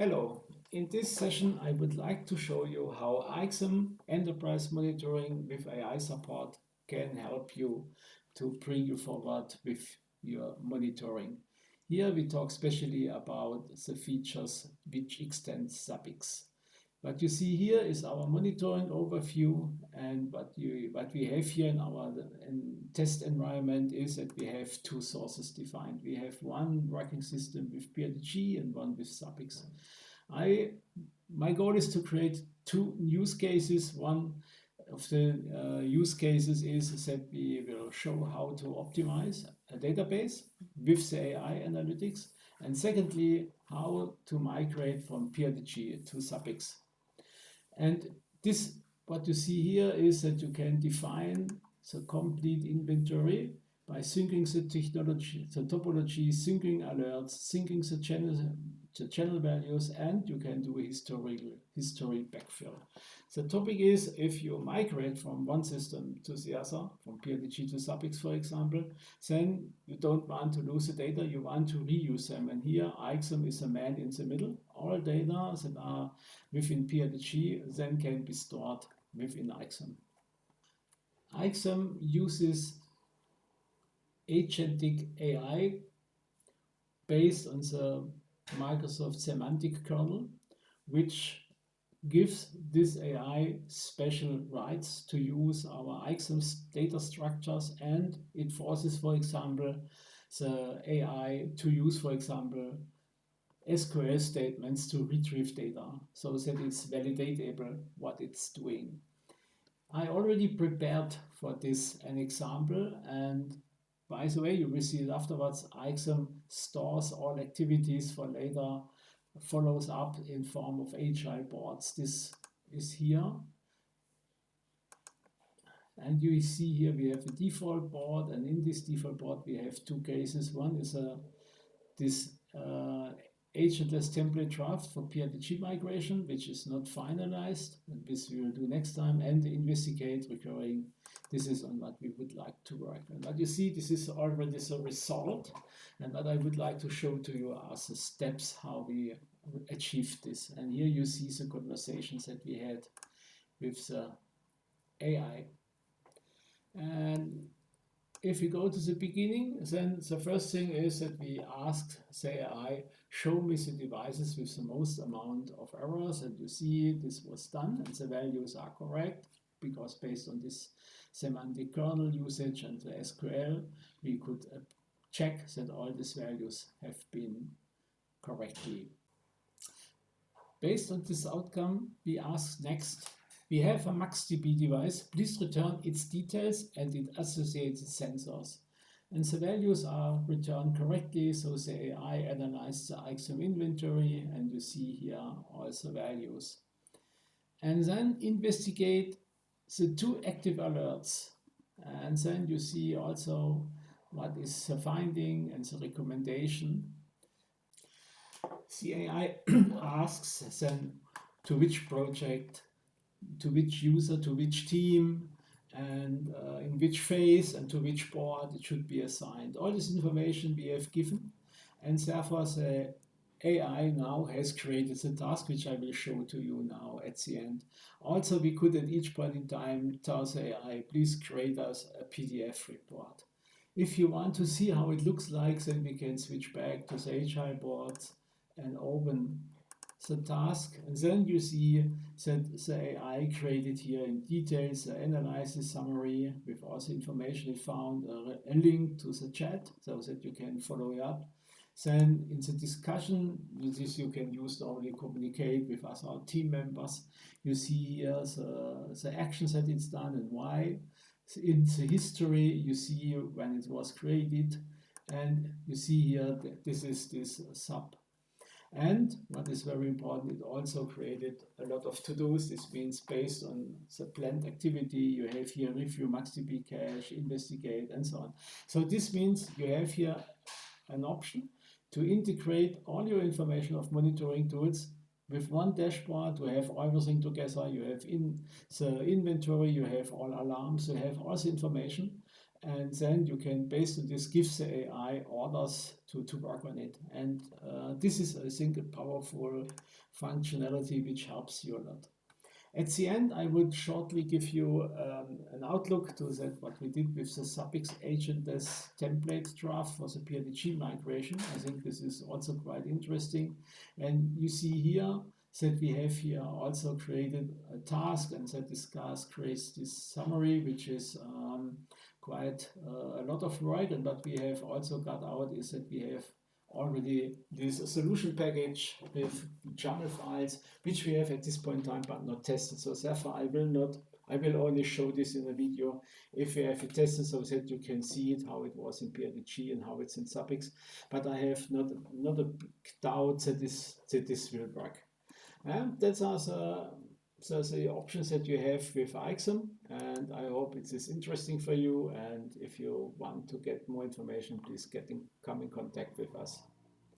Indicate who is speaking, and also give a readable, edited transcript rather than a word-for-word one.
Speaker 1: Hello, in this session I would like to show you how EixM Enterprise Monitoring with AI support can help you to bring you forward with your monitoring. Here we talk specially about the features which extend SAPIX. What you see here is our monitoring overview, and what we have here in our test environment is that we have two sources defined. We have one working system with PILOTAGE and one with SAPIX. My goal is to create two use cases. One of the use cases is that we will show how to optimize a database with the AI analytics, and secondly, how to migrate from PILOTAGE to SAPIX. And this, what you see here is that you can define the complete inventory by syncing the technology, the topology, syncing alerts, syncing the channel values, and you can do a history backfill. The topic is if you migrate from one system to the other, from PILOTAGE to SAPIX, for example, then you don't want to lose the data, you want to reuse them. And here EixM is a man in the middle. All data that are within PILOTAGE then can be stored within EixM. EixM uses agentic AI based on the Microsoft semantic kernel, which gives this AI special rights to use our EixM's data structures, and it forces, for example, the AI to use, for example, SQL statements to retrieve data so that it's validatable what it's doing. I already prepared for this an example, and by the way, you will see it afterwards. EixM stores all activities for later, follows up in form of Agile boards. This is here. And you see here we have a default board, and in this default board we have two cases. One is this agentless template draft for PILOTAGE migration, which is not finalized, and this we will do next time, and investigate recurring. This is on what we would like to work. And what you see, this is already the result, and what I would like to show to you are the steps how we achieved this. And here you see the conversations that we had with the AI. And if we go to the beginning, then the first thing is that we ask the AI, show me the devices with the most amount of errors, and you see this was done, and the values are correct, because based on this semantic kernel usage and the SQL, we could check that all these values have been correctly. Based on this outcome, we ask next, we have a MaxDB device, please return its details and its associated sensors. And the values are returned correctly, so the AI analyzed the EixM inventory, and you see here all the values. And then investigate the two active alerts. And then you see also what is the finding and the recommendation. The AI asks then to which project, to which user, to which team, and in which phase and to which board it should be assigned. All this information we have given, and therefore the AI now has created the task, which I will show to you now at the end. Also, we could at each point in time tell the AI, please create us a PDF report. If you want to see how it looks like, then we can switch back to the Agile Board and open the task, and then you see that the AI created here in details the analysis summary with all the information it found, a link to the chat so that you can follow it up. Then in the discussion, this you can use to only communicate with us, our team members. You see here the actions that it's done and why. In the history, you see when it was created, and you see here that this is this sub. And what is very important, it also created a lot of to-dos. This means based on the planned activity, you have here review MaxDB cache, investigate, and so on. So this means you have here an option to integrate all your information of monitoring tools with one dashboard, to have everything together. You have in the inventory, you have all alarms, you have all the information. and then you can, based on this, give the AI orders to work on it. And this is, I think, a powerful functionality which helps you a lot. At the end, I would shortly give you an outlook to that what we did with the suffix agent as template draft for the PILOTAGE migration. I think this is also quite interesting. And you see here that we have here also created a task, and that this task creates this summary, which is quite a lot of work. And what we have also got out is that we have already this solution package with YAML files, which we have at this point in time but not tested. So therefore I will only show this in a video if we have it tested, so that you can see it, how it was in PILOTAGE and how it's in Suffix. But I have not a big doubt that this will work. And that's also the options that you have with EixM, and I hope it is interesting for you. And if you want to get more information, please come in contact with us.